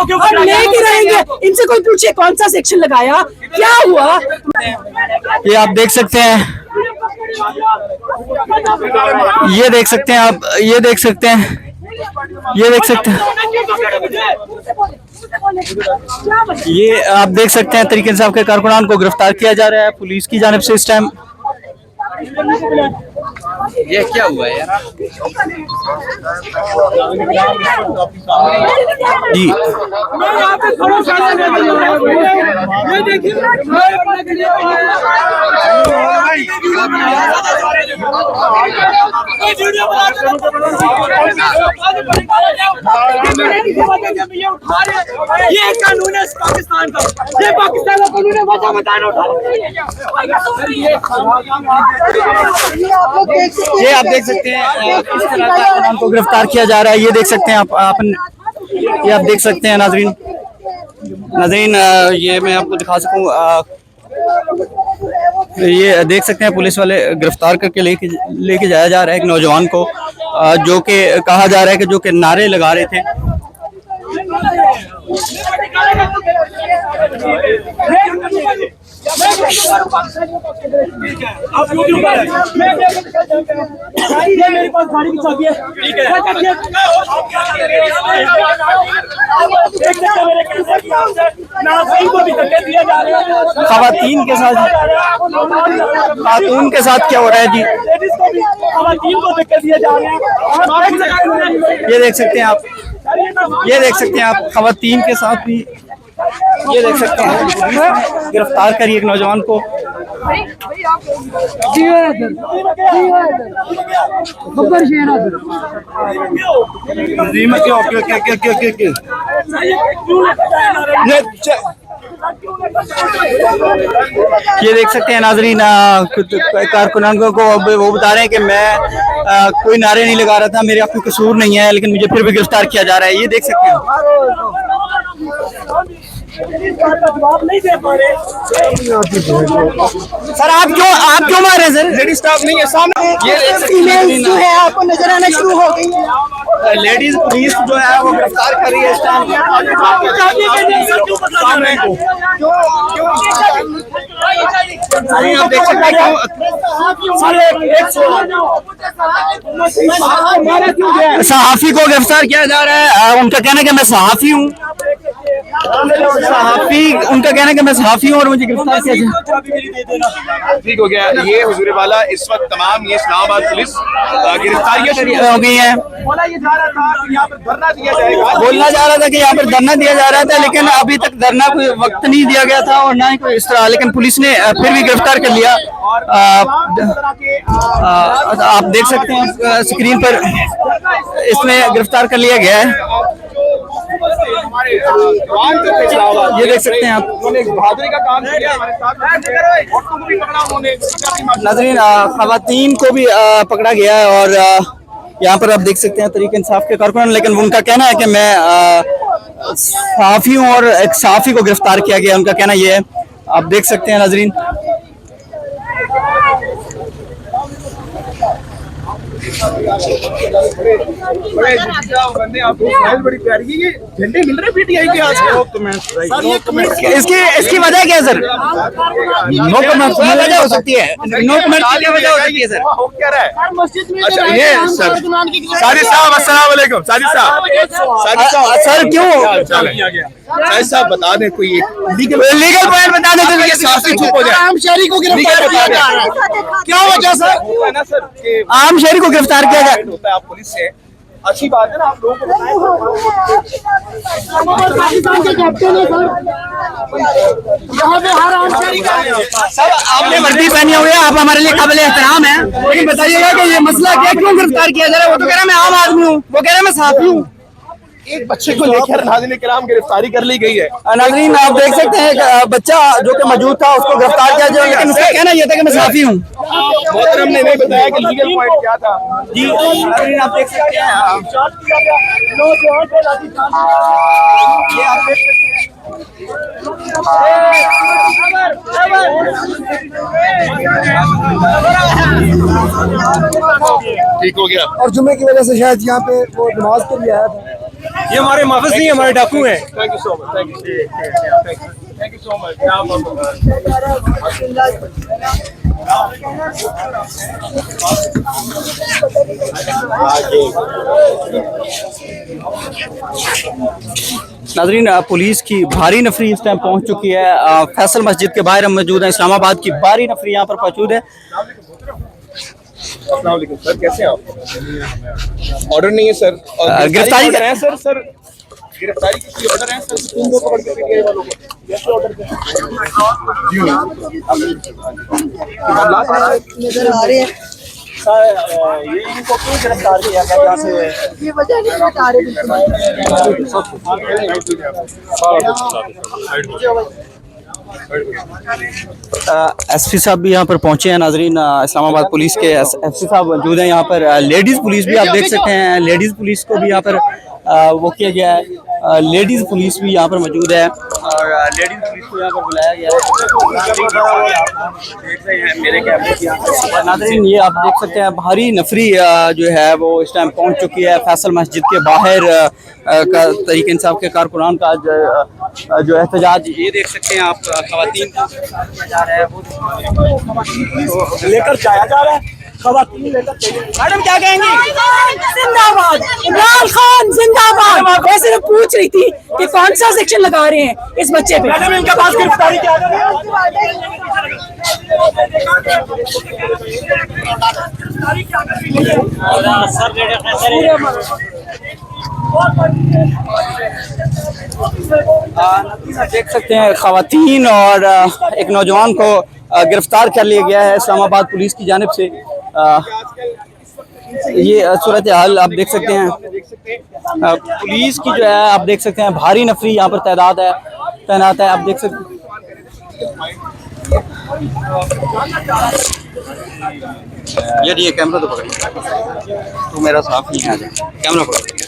हम लेके रहेंगे। इनसे कोई पूछे कौन सा सेक्शन लगाया, क्या हुआ। ये आप देख सकते हैं, ये देख सकते हैं आप, ये देख सकते हैं, ये देख सकते हैं, ये आप देख सकते हैं तरीके इंसाफ के कारकुनान को गिरफ्तार किया जा रहा है पुलिस की जानिब से इस टाइम। ये क्या हुआ है यार? जी ये कानून है पाकिस्तान का, ये पाकिस्तान का कानून है। वजह बताना ये आप देख सकते हैं किस तरह कारकुनान को गिरफ्तार किया जा रहा है। ये देख सकते हैं आप ये आप देख सकते हैं नाजरीन, ये मैं आपको दिखा सकूं, ये देख सकते हैं पुलिस वाले गिरफ्तार करके लेके जाया जा रहा है एक नौजवान को, जो कि कहा जा रहा है कि जो कि नारे लगा रहे थे। मेरे पास गाड़ी की चाबी है। खवातीन के साथ, खातून के साथ क्या हो रहा है जी, को धक्के दिए जा रहे हैं। ये देख सकते हैं आप, ये देख सकते हैं आप खवातीन के साथ भी, ये देख सकते हैं गिरफ्तार करी एक नौजवान को। ये देख सकते हैं नाजरीन, कारकुनान को वो बता रहे हैं कि मैं कोई नारे नहीं लगा रहा था, मेरे आप कोई कसूर नहीं है, लेकिन मुझे फिर भी गिरफ्तार किया जा रहा है। ये देख सकते हैं। जवाब नहीं दे पा रहे सर, आप क्यों मार रहे हैं सर? लेडीज स्टाफ नहीं है सामने, ये जो है आपको नजर आना शुरू हो गई है। लेडीज पुलिस जो है वो गिरफ्तार कर रही है इस टाइम। आप देख सकते हैं सहाफी को गिरफ्तार किया जा रहा है। उनका कहना है कि मैं सहाफी हूँ, उनका कहना है कि मैं सहाफी हूँ और मुझे गिरफ्तार किया जाए। ठीक हो गया। ये हुजूर वाला इस वक्त तमाम ये इस्लामाबाद पुलिस गिरफ्तारियां हो गई हैं। बोला ये जा रहा था कि यहाँ पर धरना दिया जाएगा, बोलना जा रहा था कि यहाँ पर धरना दिया जा रहा था, लेकिन अभी तक धरना कोई वक्त नहीं दिया गया था और ना ही कोई इस तरह, लेकिन पुलिस ने फिर भी गिरफ्तार कर लिया। आप देख सकते हैं स्क्रीन पर, इसमें गिरफ्तार कर लिया गया है। ये देख सकते हैं आप, बहादुरी का काम किया हमारे साथ, नाज़रीन खवातीन को भी पकड़ा गया है और यहाँ पर आप देख सकते हैं तरीके इंसाफ के कारकुनान, लेकिन उनका कहना है कि मैं सहाफ़ी हूँ और एक सहाफ़ी को गिरफ्तार किया गया, उनका कहना ये है। आप देख सकते हैं नाज़रीन, बड़ी प्यारी है, झंडे मिल रहे पीटीआई के आज। इसकी वजह क्या है सर? नो कमेंट की वजह हो सकती है, नो कमेंट की वजह हो सकती है सर। हो क्या रहा है? अच्छा ये सर साजिद साहब, अस्सलाम वालेकुम। साजिद साहब सर क्यों? साजिद साहब बता दें कोई लीगल पॉइंट बता दें तो साफी चुप हो जाए। आम शहरी को गिरफ्तार किया जा रहा है, क्या वजह सर? ना सर कि आम शहरी को गिरफ्तार किया जाए होता है आप पुलिस से, अच्छी बात है ना, आप लोगों को पाकिस्तान के कैप्टन है सर, यहाँ पे हर आम शहरी का। सर आपने वर्दी पहनी हुई है, आप हमारे लिए काबिल एहतराम है, लेकिन बताइएगा कि ये मसला क्या, क्यों गिरफ्तार किया जा रहा है? वो तो कह रहा है मैं आम आदमी हूँ, वो कह रहा है मैं सहाफ़ी हूँ। एक बच्चे को लेकर नाज़रीन किराम गिरफ्तारी कर ली गई है। नाज़रीन आप देख सकते हैं एक बच्चा जो कि मौजूद था उसको गिरफ्तार किया जाए, लेकिन उसका कहना यह था कि मैं सहाफ़ी हूँ। मोहतरम ने नहीं बताया कि लीगल पॉइंट क्या था। जी नाज़रीन आप देख सकते हैं, ये आप देख सकते हैं। ठीक हो गया। और जुम्मे की वजह से शायद यहाँ पे वो नमाज के लिए आया था। ये हमारे माफिज नहीं, हमारे डाकू हैं। Thank you so much, thank you so much. नाजरीन, पुलिस की भारी नफरी इस टाइम पहुंच चुकी है। फैसल मस्जिद के बाहर हम मौजूद हैं। इस्लामाबाद की भारी नफरी यहाँ पर मौजूद है। अस्सलाम वालेकुम सर, कैसे हैं आप? ऑर्डर नहीं है सर। गिरफ्तारी ऑर्डर है सर। गिरफ्तारी की ऑर्डर है सर। तुम लोग पकड़ के पीटीआई वालों को कैसे ऑर्डर किया? नजर आ रहे हैं, ये इनको क्यों गिरफ्तार किया गया? यहाँ से ये वजह नहीं बता रहे बिल्कुल। एसपी साहब भी यहाँ पर पहुंचे हैं। नाजरीन, इस्लामाबाद पुलिस के एसपी साहब मौजूद हैं यहाँ पर। लेडीज़ पुलिस भी आप देख सकते हैं। लेडीज़ पुलिस को भी यहाँ पर वो किया गया है। लेडीज़ पुलिस भी यहाँ पर मौजूद है और लेडीज़ पुलिस को यहाँ पर बुलाया गया है। देख रहे हैं मेरे कैमरे की नाजरीन, ये आप देख सकते हैं भारी नफरी जो है वो इस टाइम पहुँच चुकी है फैसल मस्जिद के बाहर। का तहरीक इंसाफ के कारकुनान का जो एहतजाज ये देख सकते हैं आप। खवातीन का जा रहा है वो लेकर जाया जा रहा है। खवातीन लेकर मैडम क्या कहेंगी? जिंदाबाद इमरान खान जिंदाबाद। वैसे तो पूछ रही थी कि कौन सा सेक्शन लगा रहे हैं इस बच्चे पे। मैडम इनके पास गिरफ्तारी क्या देख सकते हैं खवातीन और एक नौजवान को गिरफ्तार कर लिया गया है इस्लामाबाद पुलिस की जानिब से। ये सूरत हाल आप देख सकते हैं। पुलिस की जो है आप देख सकते हैं भारी नफरी यहाँ पर तैनात है आप देख सकते हैं। यार ये कैमरा तो पकड़िए, तो मेरा साफ नहीं आ जाए। कैमरा पकड़।